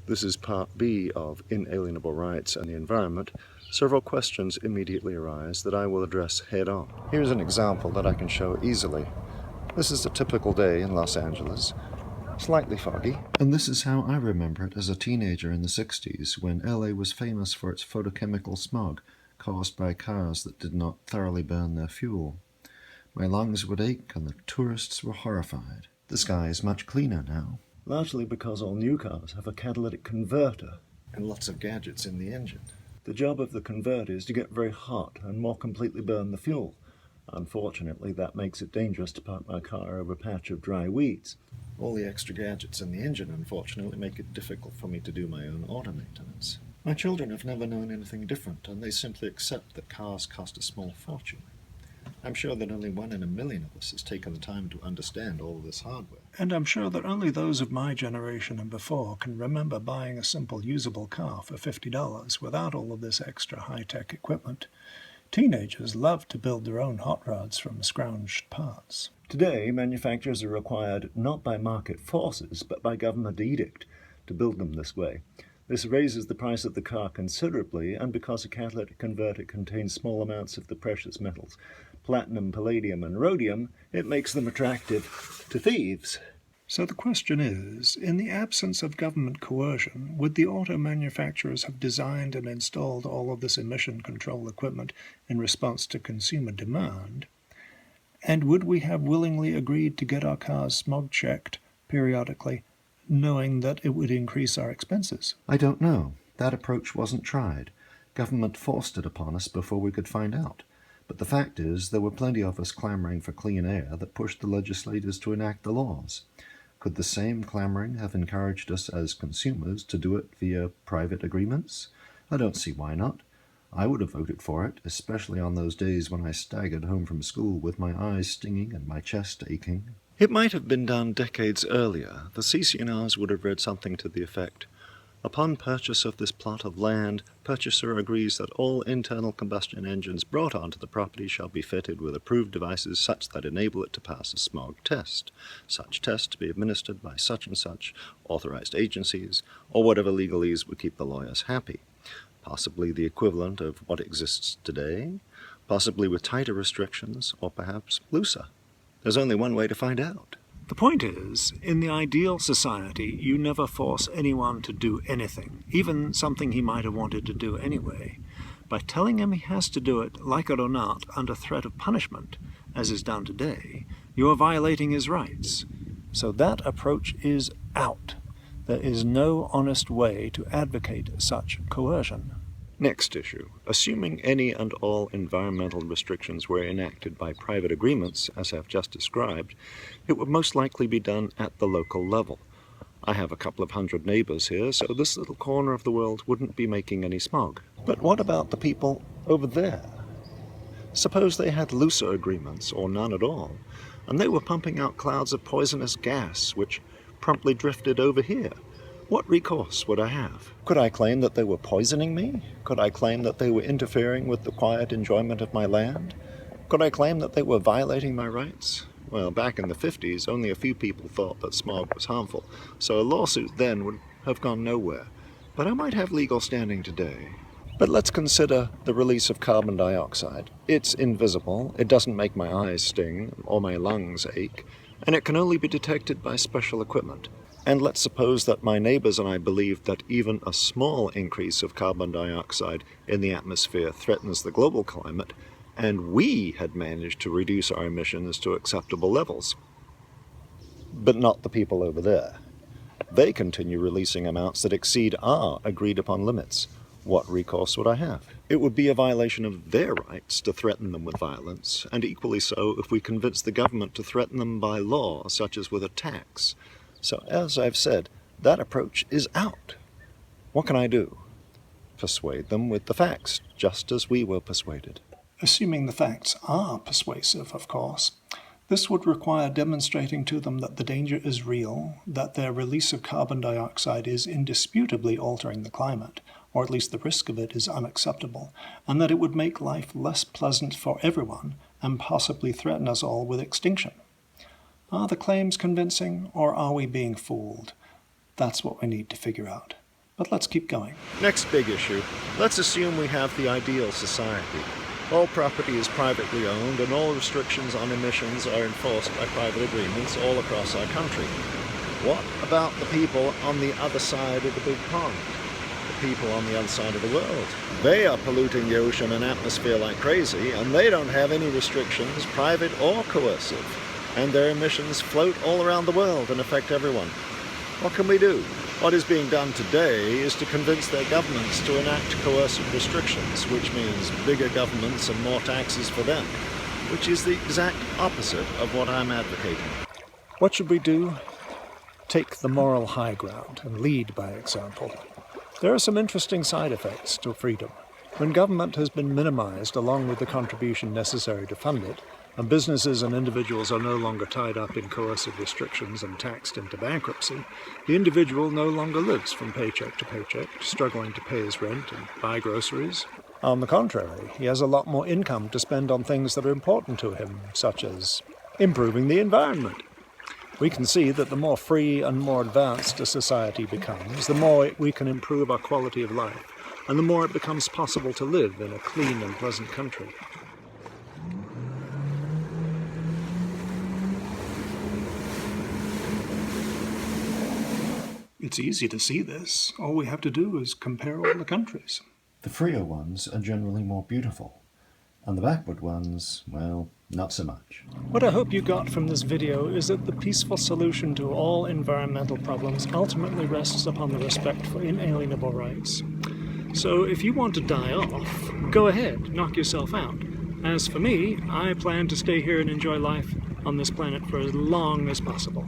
This is part B of Inalienable Rights and the Environment. Several questions immediately arise that I will address head on. Here's an example that I can show easily. This is a typical day in Los Angeles, slightly foggy. And this is how I remember it as a teenager in the 60s, when LA was famous for its photochemical smog caused by cars that did not thoroughly burn their fuel. My lungs would ache and the tourists were horrified. The sky is much cleaner now, largely because all new cars have a catalytic converter and lots of gadgets in the engine. The job of the converter is to get very hot and more completely burn the fuel. Unfortunately, that makes it dangerous to park my car over a patch of dry weeds. All the extra gadgets in the engine, unfortunately, make it difficult for me to do my own auto maintenance. My children have never known anything different, and they simply accept that cars cost a small fortune. I'm sure that only 1 in a million of us has taken the time to understand all this hardware. And I'm sure that only those of my generation and before can remember buying a simple usable car for $50 without all of this extra high-tech equipment. Teenagers love to build their own hot rods from scrounged parts. Today, manufacturers are required not by market forces, but by government edict to build them this way. This raises the price of the car considerably, and because a catalytic converter contains small amounts of the precious metals platinum, palladium, and rhodium, it makes them attractive to thieves. So the question is, in the absence of government coercion, would the auto manufacturers have designed and installed all of this emission control equipment in response to consumer demand? And would we have willingly agreed to get our cars smog checked periodically, knowing that it would increase our expenses? I don't know. That approach wasn't tried. Government forced it upon us before we could find out. But the fact is, there were plenty of us clamoring for clean air that pushed the legislators to enact the laws. Could the same clamoring have encouraged us as consumers to do it via private agreements? I don't see why not. I would have voted for it, especially on those days when I staggered home from school with my eyes stinging and my chest aching. It might have been done decades earlier. The CC&Rs would have read something to the effect, "Upon purchase of this plot of land, purchaser agrees that all internal combustion engines brought onto the property shall be fitted with approved devices such that enable it to pass a smog test. Such test to be administered by such and such authorized agencies, or whatever legalese would keep the lawyers happy. Possibly the equivalent of what exists today, possibly with tighter restrictions, or perhaps looser. There's only one way to find out." The point is, in the ideal society, you never force anyone to do anything, even something he might have wanted to do anyway. By telling him he has to do it, like it or not, under threat of punishment, as is done today, you are violating his rights. So that approach is out. There is no honest way to advocate such coercion. Next issue. Assuming any and all environmental restrictions were enacted by private agreements, as I've just described, it would most likely be done at the local level. I have a couple of hundred neighbors here, so this little corner of the world wouldn't be making any smog. But what about the people over there? Suppose they had looser agreements, or none at all, and they were pumping out clouds of poisonous gas, which promptly drifted over here. What recourse would I have? Could I claim that they were poisoning me? Could I claim that they were interfering with the quiet enjoyment of my land? Could I claim that they were violating my rights? Well, back in the 50s, only a few people thought that smog was harmful, so a lawsuit then would have gone nowhere. But I might have legal standing today. But let's consider the release of carbon dioxide. It's invisible, it doesn't make my eyes sting or my lungs ache, and it can only be detected by special equipment. And let's suppose that my neighbors and I believed that even a small increase of carbon dioxide in the atmosphere threatens the global climate, and we had managed to reduce our emissions to acceptable levels. But not the people over there. They continue releasing amounts that exceed our agreed-upon limits. What recourse would I have? It would be a violation of their rights to threaten them with violence, and equally so if we convince the government to threaten them by law, such as with a tax. So, as I've said, that approach is out. What can I do? Persuade them with the facts, just as we were persuaded. Assuming the facts are persuasive, of course. This would require demonstrating to them that the danger is real, that their release of carbon dioxide is indisputably altering the climate, or at least the risk of it is unacceptable, and that it would make life less pleasant for everyone and possibly threaten us all with extinction. Are the claims convincing, or are we being fooled? That's what we need to figure out. But let's keep going. Next big issue. Let's assume we have the ideal society. All property is privately owned and all restrictions on emissions are enforced by private agreements all across our country. What about the people on the other side of the big pond? The people on the other side of the world. They are polluting the ocean and atmosphere like crazy, and they don't have any restrictions, private or coercive. And their emissions float all around the world and affect everyone. What can we do? What is being done today is to convince their governments to enact coercive restrictions, which means bigger governments and more taxes for them, which is the exact opposite of what I'm advocating. What should we do? Take the moral high ground and lead by example. There are some interesting side effects to freedom. When government has been minimized along with the contribution necessary to fund it, and businesses and individuals are no longer tied up in coercive restrictions and taxed into bankruptcy, the individual no longer lives from paycheck to paycheck, struggling to pay his rent and buy groceries. On the contrary, he has a lot more income to spend on things that are important to him, such as improving the environment. We can see that the more free and more advanced a society becomes, the more we can improve our quality of life, and the more it becomes possible to live in a clean and pleasant country. It's easy to see this. All we have to do is compare all the countries. The freer ones are generally more beautiful, and the backward ones, well, not so much. What I hope you got from this video is that the peaceful solution to all environmental problems ultimately rests upon the respect for inalienable rights. So if you want to die off, go ahead, knock yourself out. As for me, I plan to stay here and enjoy life on this planet for as long as possible.